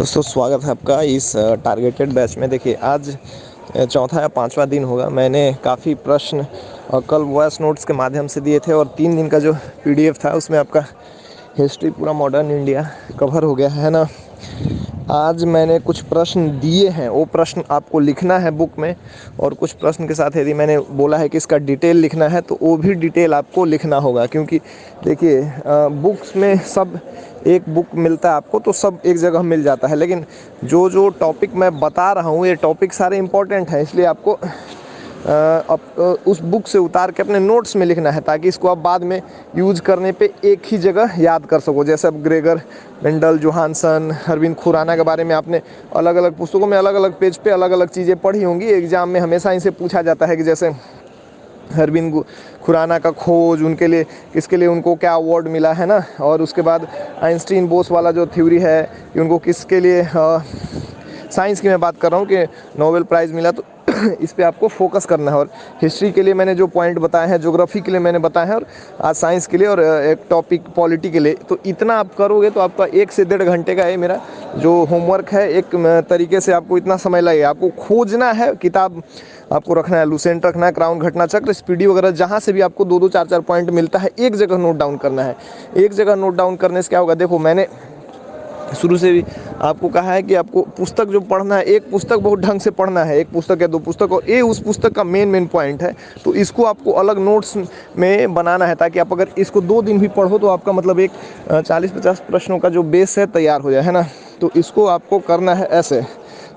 दोस्तों स्वागत है आपका इस टारगेटेड बैच में। देखिए आज चौथा या पांचवा दिन होगा। मैंने काफ़ी प्रश्न कल वॉइस नोट्स के माध्यम से दिए थे और 3 दिन का जो पीडीएफ था उसमें आपका हिस्ट्री पूरा मॉडर्न इंडिया कवर हो गया है ना। आज मैंने कुछ प्रश्न दिए हैं, वो प्रश्न आपको लिखना है बुक में, और कुछ प्रश्न के साथ यदि मैंने बोला है कि इसका डिटेल लिखना है तो वो भी डिटेल आपको लिखना होगा। क्योंकि देखिए बुक्स में सब एक बुक मिलता है आपको तो सब एक जगह मिल जाता है, लेकिन जो जो टॉपिक मैं बता रहा हूँ ये टॉपिक सारे इंपॉर्टेंट हैं, इसलिए आपको उस बुक से उतार के अपने नोट्स में लिखना है ताकि इसको आप बाद में यूज करने पे एक ही जगह याद कर सको। जैसे अब Gregor Mendel, Johannsen, Arvind Khurana के बारे में आपने अलग अलग पुस्तकों में अलग अलग पेज पे अलग अलग चीज़ें पढ़ी होंगी। एग्जाम में हमेशा इनसे पूछा जाता है कि जैसे अरविंद खुराना का खोज, उनके लिए किसके लिए उनको क्या अवार्ड मिला है ना, और उसके बाद आइंस्टीन बोस वाला जो थ्योरी है कि उनको किसके लिए साइंस की मैं बात कर रहा हूँ कि नोबेल प्राइज़ मिला, तो इस पे आपको फोकस करना है। और हिस्ट्री के लिए मैंने जो पॉइंट बताए हैं, ज्योग्राफी के लिए मैंने बताया है, और आज साइंस के लिए, और एक टॉपिक पॉलिटी के लिए। तो इतना आप करोगे तो आपका 1 से 1.5 घंटे का ये मेरा जो होमवर्क है, एक तरीके से आपको इतना समय लगेगा। आपको खोजना है, किताब आपको रखना है, लुसेंट रखना है, क्राउन घटना चक्र, स्पीडी वगैरह, जहाँ से भी आपको 2-2 4-4 पॉइंट मिलता है एक जगह नोट डाउन करना है। एक जगह नोट डाउन करने से क्या होगा, देखो मैंने शुरू से भी आपको कहा है कि आपको पुस्तक जो पढ़ना है, एक पुस्तक बहुत ढंग से पढ़ना है, एक पुस्तक या 2 पुस्तक, और ये उस पुस्तक का मेन पॉइंट है। तो इसको आपको अलग नोट्स में बनाना है ताकि आप अगर इसको 2 दिन भी पढ़ो तो आपका मतलब एक 40-50 प्रश्नों का जो बेस है तैयार हो जाए, है ना। तो इसको आपको करना है ऐसे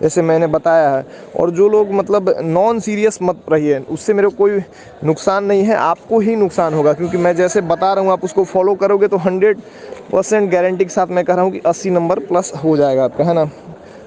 जैसे मैंने बताया है। और जो लोग मतलब नॉन सीरियस मत रहिए, उससे मेरे को कोई नुकसान नहीं है, आपको ही नुकसान होगा। क्योंकि मैं जैसे बता रहा हूँ आप उसको फॉलो करोगे तो 100% गारंटी के साथ मैं कह रहा हूँ कि 80 नंबर प्लस हो जाएगा आपका, है ना।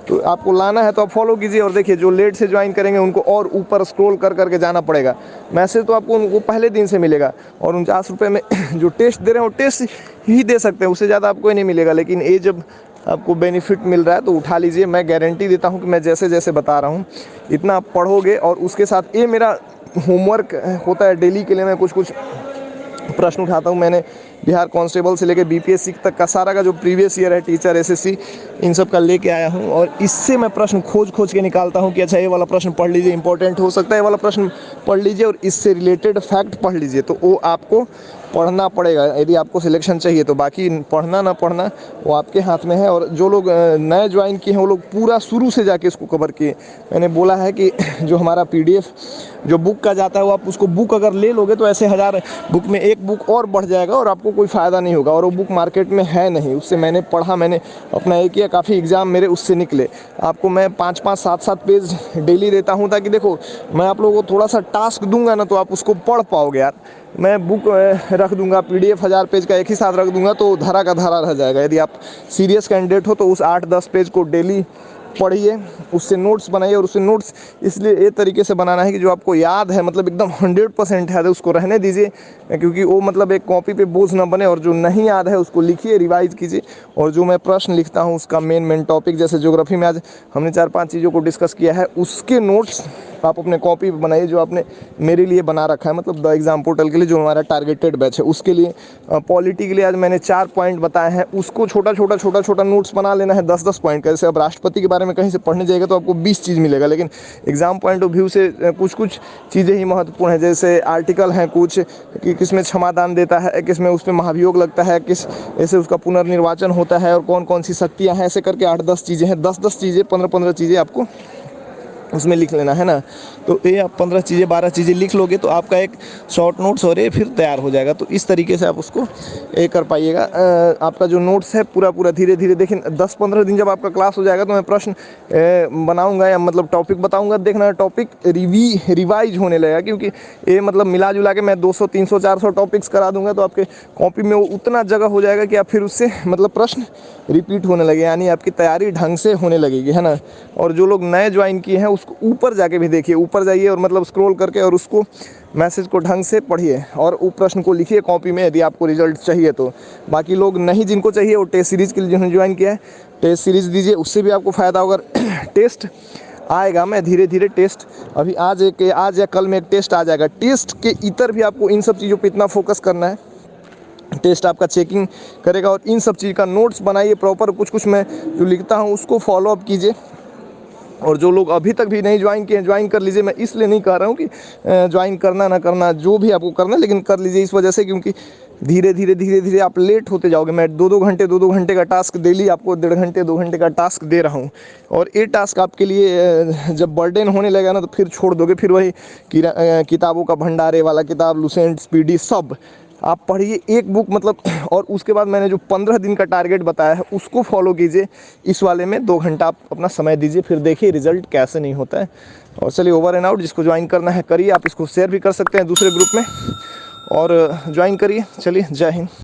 तो आपको लाना है तो आप फॉलो कीजिए। और देखिए जो लेट से ज्वाइन करेंगे उनको और ऊपर स्क्रॉल कर करके जाना पड़ेगा। मैसेज तो आपको उनको पहले दिन से मिलेगा, और 49 रुपये में जो टेस्ट दे रहे हैं वो टेस्ट ही दे सकते हैं, उससे ज़्यादा आपको नहीं मिलेगा। लेकिन ये जब आपको बेनिफिट मिल रहा है तो उठा लीजिए। मैं गारंटी देता हूँ कि मैं जैसे जैसे बता रहा हूँ इतना आप पढ़ोगे। और उसके साथ ये मेरा होमवर्क होता है डेली के लिए, मैं कुछ कुछ प्रश्न उठाता हूँ। मैंने बिहार कांस्टेबल से लेकर बीपीएससी तक का सारा का जो प्रीवियस ईयर है, टीचर, एसएससी, इन सब का लेके आया हूँ। और इससे मैं प्रश्न खोज खोज के निकालता हूँ कि अच्छा ये वाला प्रश्न पढ़ लीजिए, इंपॉर्टेंट हो सकता है, ये वाला प्रश्न पढ़ लीजिए, और इससे रिलेटेड फैक्ट पढ़ लीजिए। तो वो आपको पढ़ना पड़ेगा यदि आपको सिलेक्शन चाहिए तो। बाकी पढ़ना ना पढ़ना वो आपके हाथ में है। और जो लोग नए ज्वाइन किए हैं वो लोग पूरा शुरू से जाके इसको कवर किए। मैंने बोला है कि जो हमारा पीडीएफ जो बुक का जाता है वो आप उसको बुक अगर ले लोगे तो ऐसे 1000 बुक में एक बुक और बढ़ जाएगा और आपको कोई फ़ायदा नहीं होगा। और वो बुक मार्केट में है नहीं, उससे मैंने पढ़ा, मैंने अपना ये किया, काफ़ी एग्ज़ाम मेरे उससे निकले। आपको मैं 5-5 7-7 पेज डेली देता हूँ ताकि देखो मैं आप लोगों को थोड़ा सा टास्क दूंगा ना तो आप उसको पढ़ पाओगे यार। मैं बुक रख दूंगा, पीडीएफ 1000 पेज का एक ही साथ रख दूंगा तो धरा का धरा रह जाएगा। यदि आप सीरियस कैंडिडेट हो तो उस 8-10 पेज को डेली पढ़िए, उससे नोट्स बनाइए। और उससे नोट्स इसलिए ये तरीके से बनाना है कि जो आपको याद है, मतलब एकदम 100% याद है, उसको रहने दीजिए। क्योंकि वो मतलब एक कॉपी पे बोझ ना बने। और जो नहीं याद है उसको लिखिए, रिवाइज कीजिए। और जो मैं प्रश्न लिखता हूँ उसका मेन टॉपिक, जैसे ज्योग्राफी में आज हमने 4-5 चीज़ों को डिस्कस किया है, उसके नोट्स आप अपने कॉपी पे बनाइए जो आपने मेरे लिए बना रखा है, मतलब द एग्ज़ाम पोर्टल के लिए जो हमारा टारगेटेड बैच है उसके लिए। पॉलिटी के लिए आज मैंने 4 पॉइंट बताए हैं, उसको छोटा छोटा नोट्स बना लेना है 10-10 पॉइंट का। जैसे अब राष्ट्रपति के बारे में कहीं से पढ़ने जाएगा तो आपको 20 चीज़ मिलेगा, लेकिन एग्ज़ाम पॉइंट ऑफ व्यू से कुछ कुछ चीज़ें ही महत्वपूर्ण है। जैसे आर्टिकल हैं कुछ कि किस में क्षमादान देता है, किस में उस पर महाभियोग लगता है, किस ऐसे उसका पुनर्निर्वाचन होता है, और कौन कौन सी शक्तियाँ हैं, ऐसे करके 8-10 चीज़ें हैं, 10-10 चीज़ें, 15-15 चीज़ें आपको उसमें लिख लेना है ना। तो ये आप 15 चीज़ें 12 चीज़ें लिख लोगे तो आपका एक शॉर्ट नोट्स और ये फिर तैयार हो जाएगा। तो इस तरीके से आप उसको ये कर पाइएगा। आपका जो नोट्स है पूरा धीरे धीरे देखिए 10-15 दिन जब आपका क्लास हो जाएगा तो मैं प्रश्न बनाऊंगा या मतलब टॉपिक बताऊंगा, देखना टॉपिक रिवाइज होने लगेगा। क्योंकि ये मतलब मिला जुला के मैं 200 300 400 टॉपिक्स करा दूंगा तो आपके कॉपी में वो उतना जगह हो जाएगा कि आप फिर उससे मतलब प्रश्न रिपीट होने लगे, यानी आपकी तैयारी ढंग से होने लगेगी, है ना। और जो लोग नए ज्वाइन किए हैं उसको ऊपर जाके भी देखिए, ऊपर जाइए और मतलब स्क्रॉल करके और उसको मैसेज को ढंग से पढ़िए और उस प्रश्न को लिखिए कॉपी में यदि आपको रिजल्ट चाहिए तो। बाकी लोग नहीं, जिनको चाहिए वो टेस्ट सीरीज़ के लिए जिन्होंने ज्वाइन किया है टेस्ट सीरीज़ दीजिए, उससे भी आपको फ़ायदा होगा। टेस्ट आएगा, मैं धीरे धीरे टेस्ट अभी आज या कल में एक टेस्ट आ जाएगा। टेस्ट के इतर भी आपको इन सब चीज़ों पर इतना फोकस करना है। टेस्ट आपका चेकिंग करेगा। और इन सब चीज़ का नोट्स बनाइए प्रॉपर, कुछ कुछ मैं जो लिखता हूँ उसको फॉलो अप कीजिए। और जो लोग अभी तक भी नहीं ज्वाइन किए ज्वाइन कर लीजिए। मैं इसलिए नहीं कह रहा हूँ कि ज्वाइन करना ना करना, जो भी आपको करना, लेकिन कर लीजिए इस वजह से क्योंकि धीरे धीरे आप लेट होते जाओगे। मैं 2-2 घंटे का टास्क डेली आपको 1.5 घंटे 2 घंटे का टास्क दे रहा हूँ, और ये टास्क आपके लिए जब बर्डन होने लगेगा ना तो फिर छोड़ दोगे। फिर वही किताबों का भंडारे वाला किताब, लुसेंट, स्पीडी, सब आप पढ़िए एक बुक मतलब। और उसके बाद मैंने जो 15 दिन का टारगेट बताया है उसको फॉलो कीजिए। इस वाले में 2 घंटा आप अपना समय दीजिए, फिर देखिए रिजल्ट कैसे नहीं होता है। और चलिए ओवर एंड आउट। जिसको ज्वाइन करना है करिए, आप इसको शेयर भी कर सकते हैं दूसरे ग्रुप में, और ज्वाइन करिए। चलिए, जय हिंद।